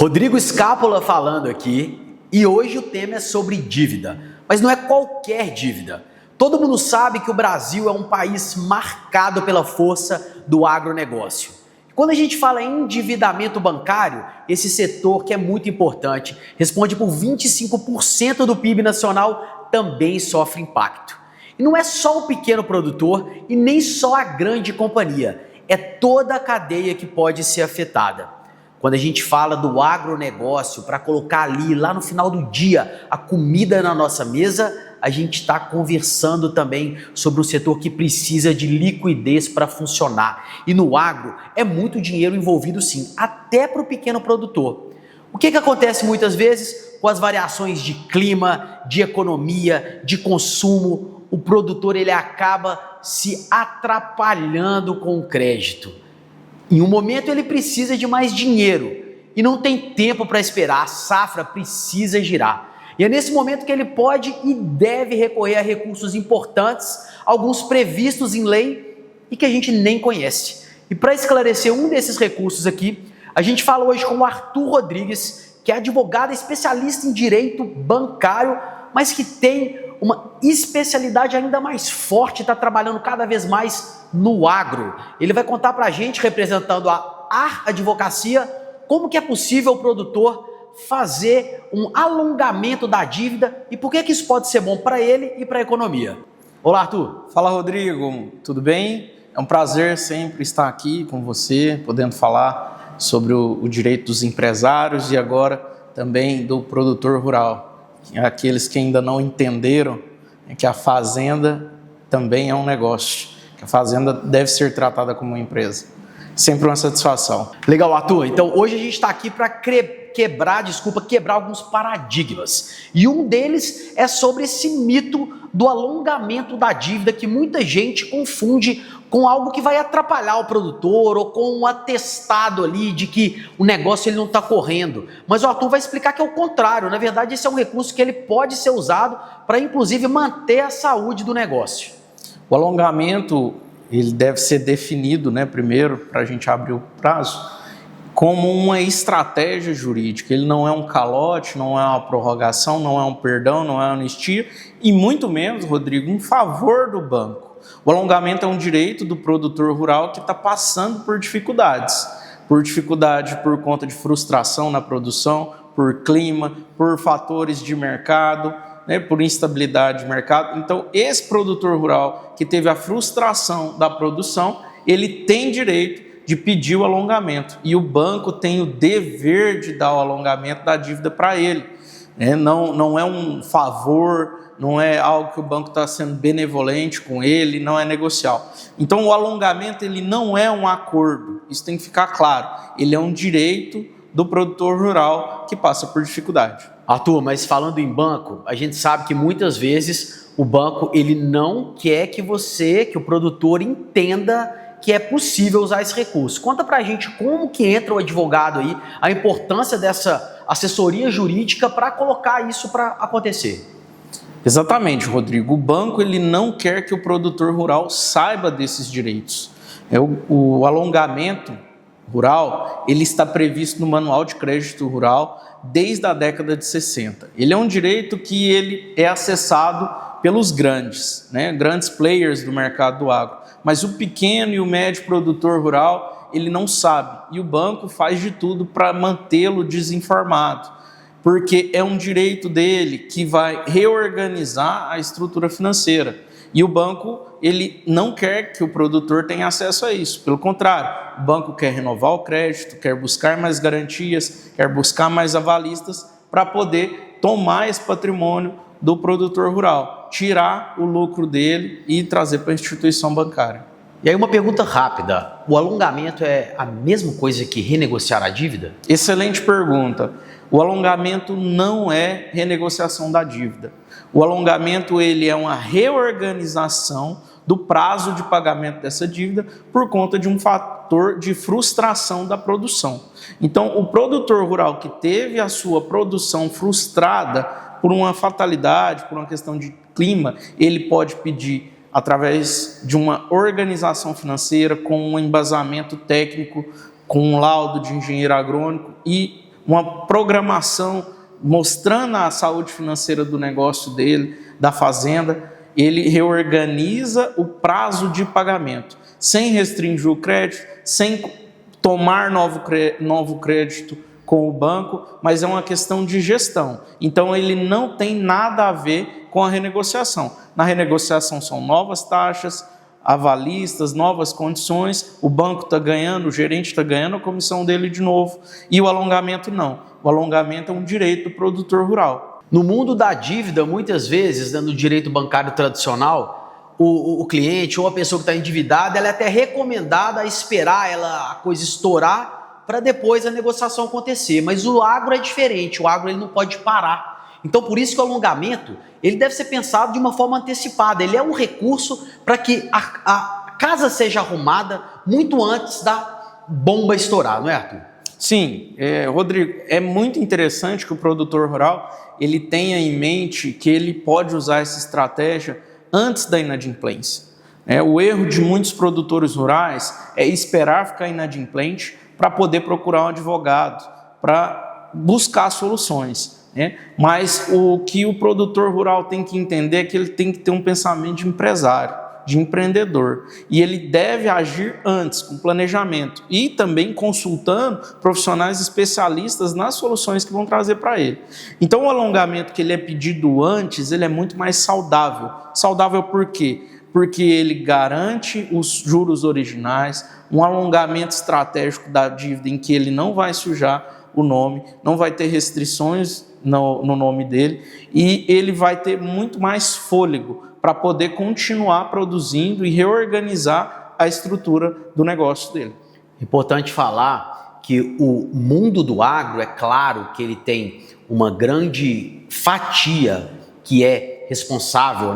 Rodrigo Scápola falando aqui, e hoje o tema é sobre dívida, mas não é qualquer dívida. Todo mundo sabe que o Brasil é um país marcado pela força do agronegócio. Quando a gente fala em endividamento bancário, esse setor que é muito importante, responde por 25% do PIB nacional, também sofre impacto. E não é só o pequeno produtor e nem só a grande companhia, é toda a cadeia que pode ser afetada. Quando a gente fala do agronegócio, para colocar ali, lá no final do dia, a comida na nossa mesa, a gente está conversando também sobre um setor que precisa de liquidez para funcionar. E no agro é muito dinheiro envolvido sim, até para o pequeno produtor. O que acontece muitas vezes com as variações de clima, de economia, de consumo? O produtor ele acaba se atrapalhando com o crédito. Em um momento ele precisa de mais dinheiro e não tem tempo para esperar, a safra precisa girar. E é nesse momento que ele pode e deve recorrer a recursos importantes, alguns previstos em lei e que a gente nem conhece. E para esclarecer um desses recursos aqui, a gente fala hoje com o Arthur Rodrigues, que é advogado especialista em direito bancário, mas que tem uma especialidade ainda mais forte, está trabalhando cada vez mais no agro. Ele vai contar para a gente, representando a AR Advocacia, como que é possível o produtor fazer um alongamento da dívida e por que isso pode ser bom para ele e para a economia. Olá, Arthur. Fala, Rodrigo. Tudo bem? É um prazer sempre estar aqui com você, podendo falar sobre o direito dos empresários e agora também do produtor rural. Aqueles que ainda não entenderam que a fazenda também é um negócio, que a fazenda deve ser tratada como uma empresa. Sempre uma satisfação. Legal, Arthur. Então, hoje a gente está aqui para quebrar alguns paradigmas. E um deles é sobre esse mito do alongamento da dívida que muita gente confunde com algo que vai atrapalhar o produtor ou com um atestado ali de que o negócio ele não está correndo. Mas o Arthur vai explicar que é o contrário. Na verdade, esse é um recurso que ele pode ser usado para, inclusive, manter a saúde do negócio. O alongamento ele deve ser definido, primeiro, para a gente abrir o prazo, como uma estratégia jurídica. Ele não é um calote, não é uma prorrogação, não é um perdão, não é uma anistia e muito menos, Rodrigo, um favor do banco. O alongamento é um direito do produtor rural que está passando por dificuldades por conta de frustração na produção, por clima, por fatores de mercado, por instabilidade de mercado. Então, esse produtor rural que teve a frustração da produção, ele tem direito de pedir o alongamento e o banco tem o dever de dar o alongamento da dívida para ele. Não é um favor, não é algo que o banco está sendo benevolente com ele, não é negocial. Então o alongamento ele não é um acordo, isso tem que ficar claro. Ele é um direito do produtor rural que passa por dificuldade. Arthur, mas falando em banco, a gente sabe que muitas vezes o banco ele não quer que o produtor entenda que é possível usar esse recurso. Conta pra gente como que entra o advogado aí, a importância dessa assessoria jurídica para colocar isso para acontecer. Exatamente, Rodrigo. O banco ele não quer que o produtor rural saiba desses direitos. O alongamento rural ele está previsto no Manual de Crédito Rural desde a década de 60. Ele é um direito que ele é acessado pelos grandes players do mercado do agro. Mas o pequeno e o médio produtor rural, ele não sabe. E o banco faz de tudo para mantê-lo desinformado. Porque é um direito dele que vai reorganizar a estrutura financeira. E o banco, ele não quer que o produtor tenha acesso a isso. Pelo contrário, o banco quer renovar o crédito, quer buscar mais garantias, quer buscar mais avalistas para poder tomar esse patrimônio do produtor rural, tirar o lucro dele e trazer para a instituição bancária. E aí uma pergunta rápida, o alongamento é a mesma coisa que renegociar a dívida? Excelente pergunta. O alongamento não é renegociação da dívida. O alongamento ele é uma reorganização do prazo de pagamento dessa dívida por conta de um fator de frustração da produção. Então, o produtor rural que teve a sua produção frustrada por uma fatalidade, por uma questão de clima, ele pode pedir através de uma organização financeira com um embasamento técnico, com um laudo de engenheiro agrônico e uma programação mostrando a saúde financeira do negócio dele, da fazenda. Ele reorganiza o prazo de pagamento, sem restringir o crédito, sem tomar novo crédito com o banco, mas é uma questão de gestão. Então ele não tem nada a ver com a renegociação. Na renegociação são novas taxas, avalistas, novas condições, o banco está ganhando, o gerente está ganhando a comissão dele de novo, e o alongamento não. O alongamento é um direito do produtor rural. No mundo da dívida, muitas vezes, no direito bancário tradicional, o cliente ou a pessoa que está endividada, ela é até recomendada a esperar a coisa estourar para depois a negociação acontecer. Mas o agro é diferente, o agro ele não pode parar. Então, por isso que o alongamento ele deve ser pensado de uma forma antecipada. Ele é um recurso para que a casa seja arrumada muito antes da bomba estourar, não é, Arthur? Sim, Rodrigo, é muito interessante que o produtor rural ele tenha em mente que ele pode usar essa estratégia antes da inadimplência. O erro de muitos produtores rurais é esperar ficar inadimplente para poder procurar um advogado, para buscar soluções. Mas o que o produtor rural tem que entender é que ele tem que ter um pensamento de empresário, de empreendedor, e ele deve agir antes, com planejamento, e também consultando profissionais especialistas nas soluções que vão trazer para ele. Então o alongamento que ele é pedido antes, ele é muito mais saudável. Saudável por quê? Porque ele garante os juros originais, um alongamento estratégico da dívida em que ele não vai sujar o nome, não vai ter restrições no nome dele, e ele vai ter muito mais fôlego para poder continuar produzindo e reorganizar a estrutura do negócio dele. Importante falar que o mundo do agro, é claro que ele tem uma grande fatia que é responsável,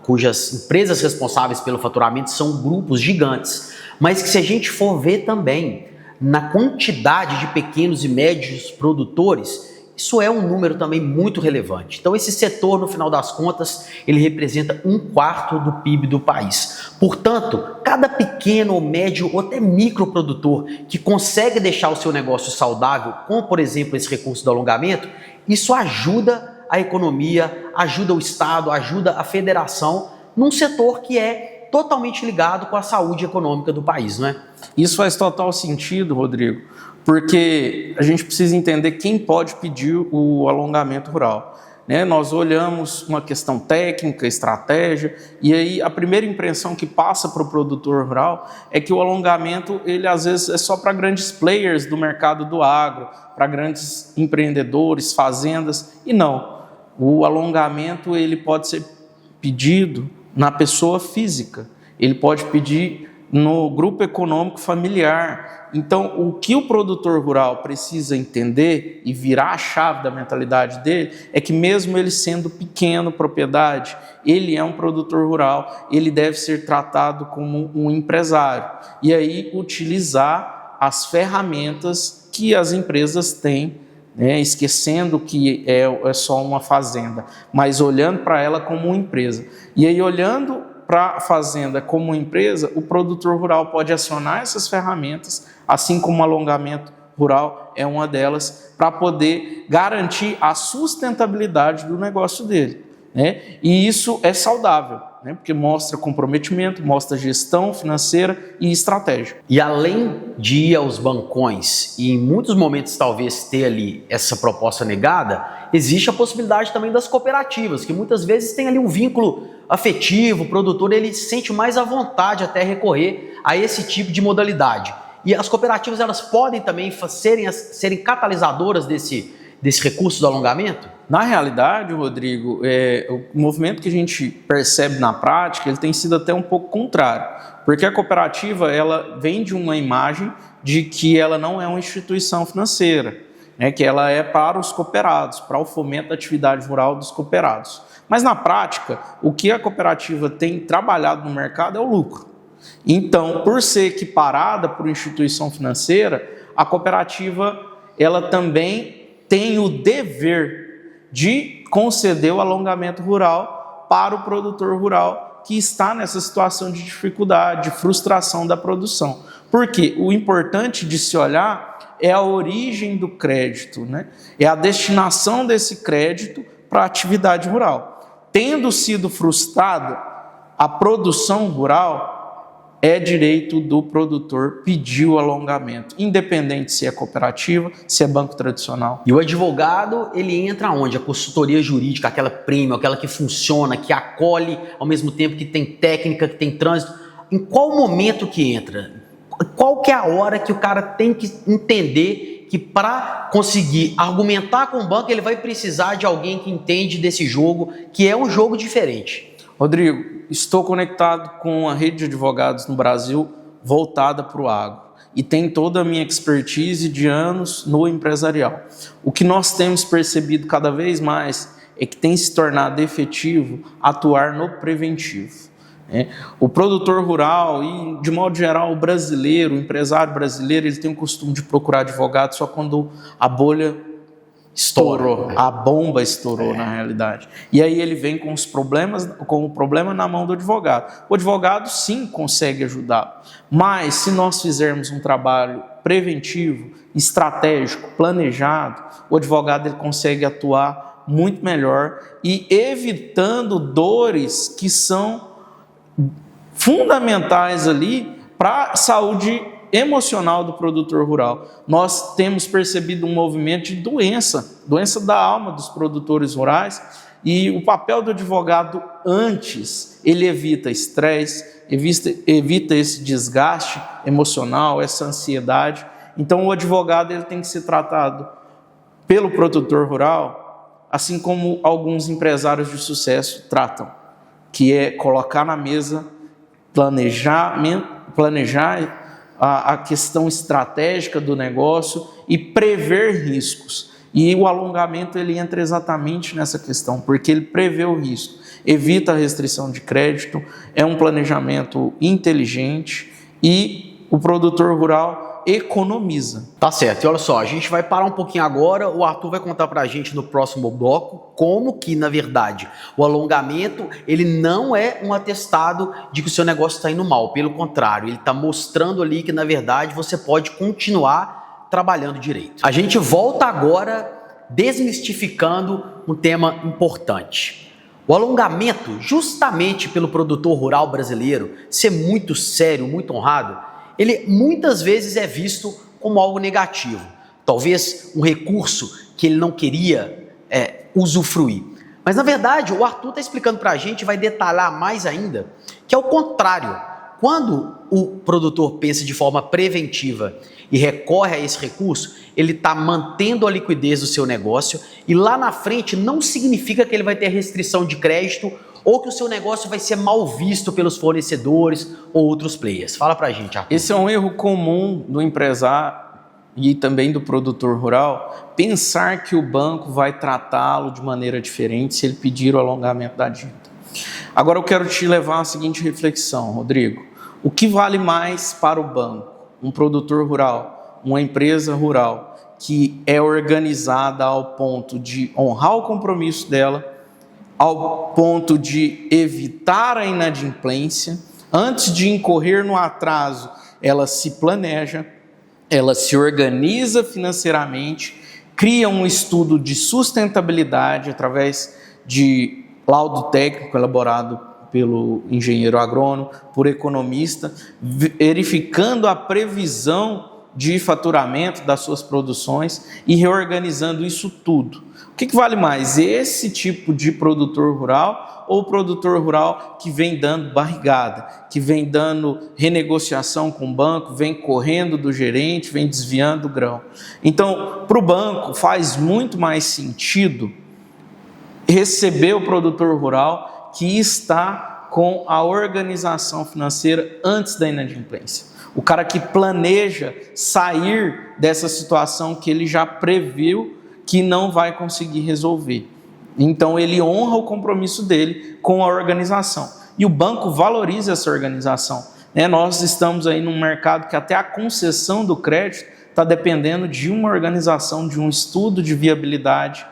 cujas empresas responsáveis pelo faturamento são grupos gigantes, mas que se a gente for ver também na quantidade de pequenos e médios produtores, isso é um número também muito relevante. Então esse setor, no final das contas, ele representa 1/4 do PIB do país. Portanto, cada pequeno ou médio ou até microprodutor que consegue deixar o seu negócio saudável, com, por exemplo, esse recurso do alongamento, isso ajuda a economia, ajuda o Estado, ajuda a federação num setor que é totalmente ligado com a saúde econômica do país, não é? Isso faz total sentido, Rodrigo, porque a gente precisa entender quem pode pedir o alongamento rural. Nós olhamos uma questão técnica, estratégia, e aí a primeira impressão que passa para o produtor rural é que o alongamento, ele às vezes é só para grandes players do mercado do agro, para grandes empreendedores, fazendas, e não. O alongamento ele pode ser pedido na pessoa física, ele pode pedir no grupo econômico familiar. Então, o que o produtor rural precisa entender e virar a chave da mentalidade dele é que mesmo ele sendo pequeno propriedade, ele é um produtor rural, ele deve ser tratado como um empresário. E aí utilizar as ferramentas que as empresas têm, esquecendo que é só uma fazenda, mas olhando para ela como uma empresa. E aí olhando para a fazenda como empresa, o produtor rural pode acionar essas ferramentas, assim como o alongamento rural é uma delas, para poder garantir a sustentabilidade do negócio dele. E isso é saudável, porque mostra comprometimento, mostra gestão financeira e estratégia. E além de ir aos bancões e em muitos momentos talvez ter ali essa proposta negada, existe a possibilidade também das cooperativas, que muitas vezes tem ali um vínculo afetivo, o produtor ele se sente mais à vontade até recorrer a esse tipo de modalidade. E as cooperativas elas podem também serem catalisadoras desse recurso do alongamento? Na realidade, Rodrigo, o movimento que a gente percebe na prática, ele tem sido até um pouco contrário, porque a cooperativa ela vende uma imagem de que ela não é uma instituição financeira, que ela é para os cooperados, para o fomento da atividade rural dos cooperados. Mas na prática, o que a cooperativa tem trabalhado no mercado é o lucro. Então, por ser equiparada por instituição financeira, a cooperativa ela também tem o dever de conceder o alongamento rural para o produtor rural que está nessa situação de dificuldade, de frustração da produção. Porque o importante de se olhar é a origem do crédito, né? É a destinação desse crédito para a atividade rural. Tendo sido frustrada a produção rural, é direito do produtor pedir o alongamento, independente se é cooperativa, se é banco tradicional. E o advogado, ele entra onde? A consultoria jurídica, aquela premium, aquela que funciona, que acolhe, ao mesmo tempo que tem técnica, que tem trânsito. Em qual momento que entra? Qual que é a hora que o cara tem que entender que para conseguir argumentar com o banco, ele vai precisar de alguém que entende desse jogo, que é um jogo diferente? Rodrigo, estou conectado com a rede de advogados no Brasil voltada para o agro e tem toda a minha expertise de anos no empresarial. O que nós temos percebido cada vez mais é que tem se tornado efetivo atuar no preventivo. O produtor rural e, de modo geral, o brasileiro, o empresário brasileiro, ele tem o costume de procurar advogado só quando a bolha estourou, a bomba estourou na realidade. E aí ele vem com os problemas, com o problema na mão do advogado. O advogado sim consegue ajudar, mas se nós fizermos um trabalho preventivo, estratégico, planejado, o advogado ele consegue atuar muito melhor e evitando dores que são fundamentais ali para a saúde emocional do produtor rural. Nós temos percebido um movimento de doença da alma dos produtores rurais, e o papel do advogado antes, ele evita estresse, evita esse desgaste emocional, essa ansiedade. Então o advogado ele tem que ser tratado pelo produtor rural, assim como alguns empresários de sucesso tratam, que é colocar na mesa, planejar a questão estratégica do negócio e prever riscos. E o alongamento ele entra exatamente nessa questão, porque ele prevê o risco, evita a restrição de crédito, é um planejamento inteligente e o produtor rural economiza. Tá certo, e olha só, a gente vai parar um pouquinho agora, o Arthur vai contar pra gente no próximo bloco como que, na verdade, o alongamento, ele não é um atestado de que o seu negócio está indo mal, pelo contrário, ele está mostrando ali que, na verdade, você pode continuar trabalhando direito. A gente volta agora desmistificando um tema importante. O alongamento, justamente pelo produtor rural brasileiro ser muito sério, muito honrado, ele muitas vezes é visto como algo negativo. Talvez um recurso que ele não queria usufruir. Mas, na verdade, o Arthur está explicando para a gente, vai detalhar mais ainda, que é o contrário. Quando o produtor pensa de forma preventiva e recorre a esse recurso, ele está mantendo a liquidez do seu negócio e lá na frente não significa que ele vai ter restrição de crédito ou que o seu negócio vai ser mal visto pelos fornecedores ou outros players. Fala pra gente, Arthur. Esse é um erro comum do empresário e também do produtor rural, pensar que o banco vai tratá-lo de maneira diferente se ele pedir o alongamento da dívida. Agora eu quero te levar à seguinte reflexão, Rodrigo. O que vale mais para o banco? Um produtor rural, uma empresa rural que é organizada ao ponto de honrar o compromisso dela, ao ponto de evitar a inadimplência, antes de incorrer no atraso, ela se planeja, ela se organiza financeiramente, cria um estudo de sustentabilidade através de laudo técnico elaborado pelo engenheiro agrônomo, por economista, verificando a previsão de faturamento das suas produções e reorganizando isso tudo. O que vale mais, esse tipo de produtor rural ou o produtor rural que vem dando barrigada, que vem dando renegociação com o banco, vem correndo do gerente, vem desviando o grão? Então, para o banco faz muito mais sentido receber o produtor rural que está com a organização financeira antes da inadimplência. O cara que planeja sair dessa situação que ele já previu que não vai conseguir resolver. Então ele honra o compromisso dele com a organização. E o banco valoriza essa organização. Nós estamos aí num mercado que até a concessão do crédito está dependendo de uma organização, de um estudo de viabilidade.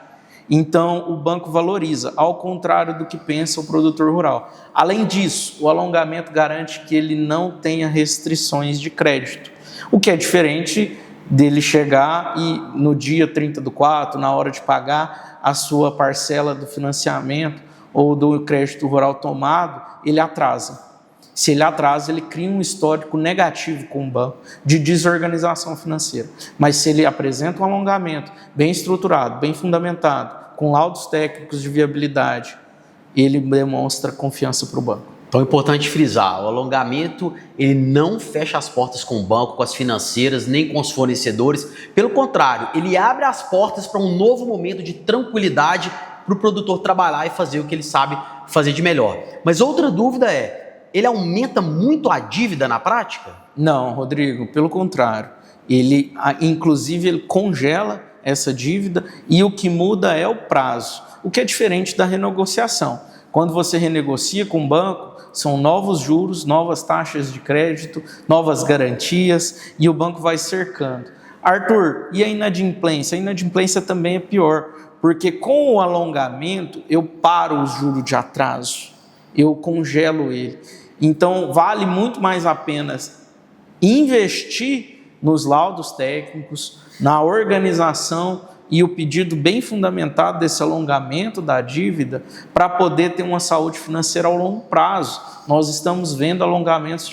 Então, o banco valoriza, ao contrário do que pensa o produtor rural. Além disso, o alongamento garante que ele não tenha restrições de crédito, o que é diferente dele chegar e no dia 30/4, na hora de pagar a sua parcela do financiamento ou do crédito rural tomado, ele atrasa. Se ele atrasa, ele cria um histórico negativo com o banco de desorganização financeira. Mas se ele apresenta um alongamento bem estruturado, bem fundamentado, com laudos técnicos de viabilidade, ele demonstra confiança para o banco. Então é importante frisar, o alongamento ele não fecha as portas com o banco, com as financeiras, nem com os fornecedores. Pelo contrário, ele abre as portas para um novo momento de tranquilidade para o produtor trabalhar e fazer o que ele sabe fazer de melhor. Mas outra dúvida é, ele aumenta muito a dívida na prática? Não, Rodrigo, pelo contrário. Inclusive, ele congela essa dívida e o que muda é o prazo, o que é diferente da renegociação. Quando você renegocia com o banco, são novos juros, novas taxas de crédito, novas garantias e o banco vai cercando. Arthur, e a inadimplência? A inadimplência também é pior, porque com o alongamento eu paro o juro de atraso, eu congelo ele. Então, vale muito mais a pena investir nos laudos técnicos, na organização e o pedido bem fundamentado desse alongamento da dívida para poder ter uma saúde financeira ao longo prazo. Nós estamos vendo alongamentos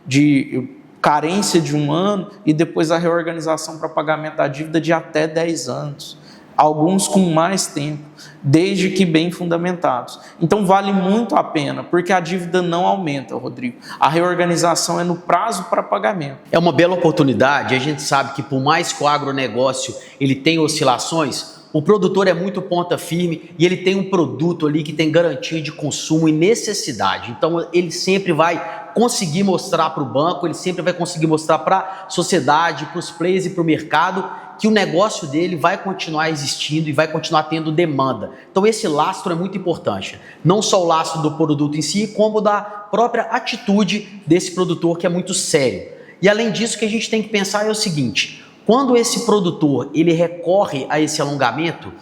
de carência de 1 ano e depois a reorganização para pagamento da dívida de até 10 anos. Alguns com mais tempo, desde que bem fundamentados. Então vale muito a pena, porque a dívida não aumenta, Rodrigo. A reorganização é no prazo para pagamento. É uma bela oportunidade, a gente sabe que por mais que o agronegócio ele tenha oscilações, o produtor é muito ponta firme e ele tem um produto ali que tem garantia de consumo e necessidade. Então ele sempre vai conseguir mostrar para o banco, ele sempre vai conseguir mostrar para a sociedade, para os players e para o mercado que o negócio dele vai continuar existindo e vai continuar tendo demanda. Então esse lastro é muito importante. Não só o lastro do produto em si, como da própria atitude desse produtor que é muito sério. E além disso, o que a gente tem que pensar é o seguinte, quando esse produtor ele recorre a esse alongamento,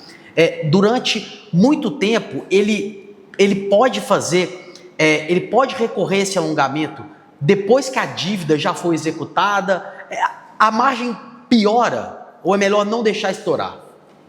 durante muito tempo ele pode recorrer a esse alongamento depois que a dívida já foi executada, a margem piora, ou é melhor não deixar estourar?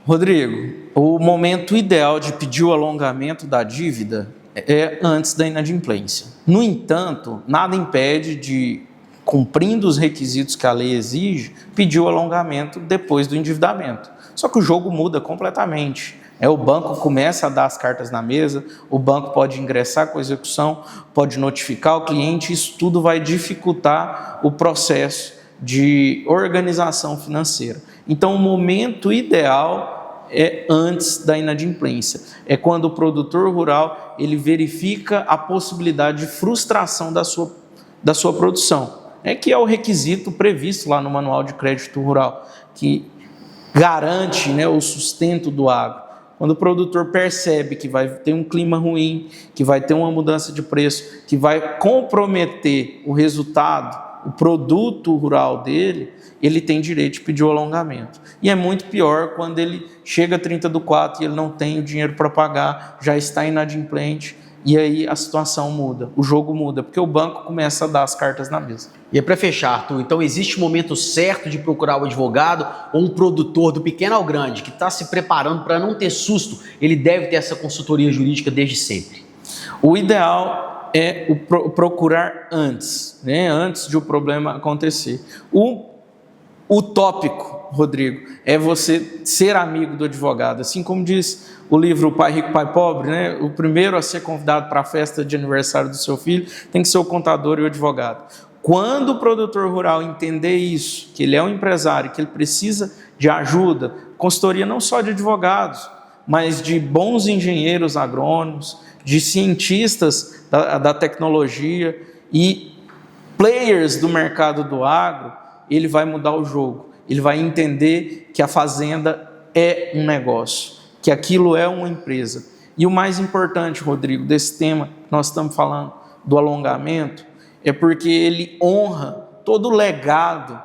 Rodrigo, o momento ideal de pedir o alongamento da dívida é antes da inadimplência. No entanto, nada impede de, cumprindo os requisitos que a lei exige, pedir o alongamento depois do endividamento. Só que o jogo muda completamente. O banco começa a dar as cartas na mesa, o banco pode ingressar com a execução, pode notificar o cliente, isso tudo vai dificultar o processo de organização financeira. Então, o momento ideal é antes da inadimplência. É quando o produtor rural ele verifica a possibilidade de frustração da sua produção. Que é o requisito previsto lá no Manual de Crédito Rural, que garante, o sustento do agro. Quando o produtor percebe que vai ter um clima ruim, que vai ter uma mudança de preço, que vai comprometer o resultado, o produto rural dele, ele tem direito de pedir o alongamento. E é muito pior quando ele chega a 30/4 e ele não tem o dinheiro para pagar, já está inadimplente, e aí a situação muda, o jogo muda, porque o banco começa a dar as cartas na mesa. E para fechar, Arthur, então existe um momento certo de procurar o advogado ou um produtor do pequeno ao grande que está se preparando para não ter susto, ele deve ter essa consultoria jurídica desde sempre? O ideal é procurar antes, antes de o problema acontecer. O utópico, Rodrigo, é você ser amigo do advogado. Assim como diz o livro Pai Rico, Pai Pobre, o primeiro a ser convidado para a festa de aniversário do seu filho tem que ser o contador e o advogado. Quando o produtor rural entender isso, que ele é um empresário, que ele precisa de ajuda, consultoria não só de advogados, mas de bons engenheiros agrônomos, de cientistas da tecnologia e players do mercado do agro, ele vai mudar o jogo. Ele vai entender que a fazenda é um negócio, que aquilo é uma empresa. E o mais importante, Rodrigo, desse tema que nós estamos falando, do alongamento, é porque ele honra todo o legado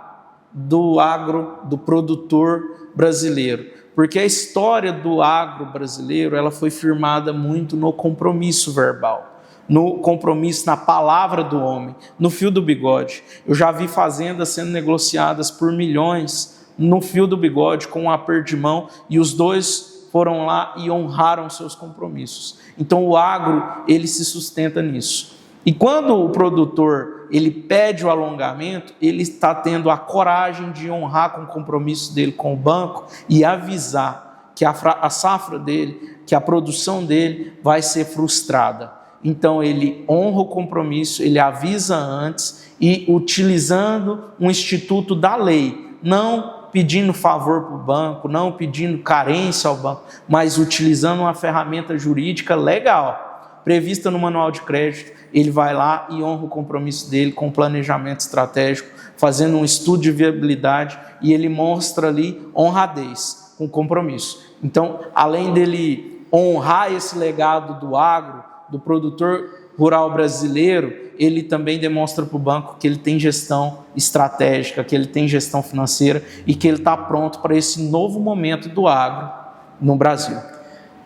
do agro, do produtor brasileiro. Porque a história do agro brasileiro, ela foi firmada muito no compromisso verbal, no compromisso, na palavra do homem, no fio do bigode. Eu já vi fazendas sendo negociadas por milhões no fio do bigode, com um aperto de mão, e os dois foram lá e honraram seus compromissos. Então o agro, ele se sustenta nisso. E quando o produtor ele pede o alongamento, ele está tendo a coragem de honrar com o compromisso dele com o banco e avisar que a safra dele, que a produção dele vai ser frustrada. Então ele honra o compromisso, ele avisa antes e utilizando um instituto da lei, não pedindo favor para o banco, não pedindo carência ao banco, mas utilizando uma ferramenta jurídica legal, prevista no manual de crédito. Ele vai lá e honra o compromisso dele com planejamento estratégico, fazendo um estudo de viabilidade, e ele mostra ali honradez com compromisso. Então, além dele honrar esse legado do agro, do produtor rural brasileiro, ele também demonstra para o banco que ele tem gestão estratégica, que ele tem gestão financeira e que ele está pronto para esse novo momento do agro no Brasil.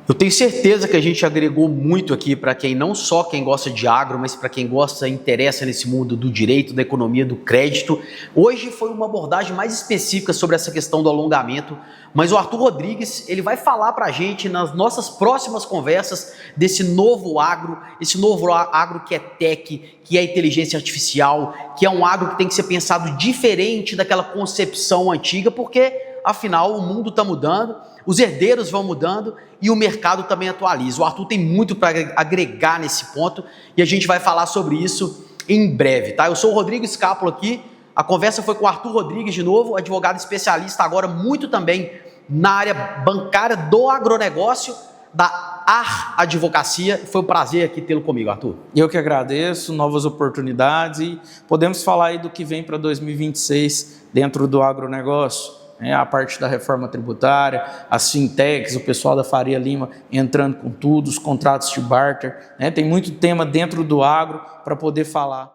Eu tenho certeza que a gente agregou muito aqui para quem, não só quem gosta de agro, mas para quem gosta, interessa nesse mundo do direito, da economia, do crédito. Hoje foi uma abordagem mais específica sobre essa questão do alongamento, mas o Arthur Rodrigues, ele vai falar para a gente nas nossas próximas conversas desse novo agro, esse novo agro que é tech, que é inteligência artificial, que é um agro que tem que ser pensado diferente daquela concepção antiga, porque afinal o mundo está mudando, os herdeiros vão mudando e o mercado também atualiza. O Arthur tem muito para agregar nesse ponto e a gente vai falar sobre isso em breve, tá? Eu sou o Rodrigo Scapolo aqui, a conversa foi com o Arthur Rodrigues de novo, advogado especialista agora muito também na área bancária do agronegócio, da AR Advocacia. Foi um prazer aqui tê-lo comigo, Arthur. Eu que agradeço, novas oportunidades, e podemos falar aí do que vem para 2026 dentro do agronegócio. A parte da reforma tributária, as fintechs, o pessoal da Faria Lima entrando com tudo, os contratos de barter, tem muito tema dentro do agro para poder falar.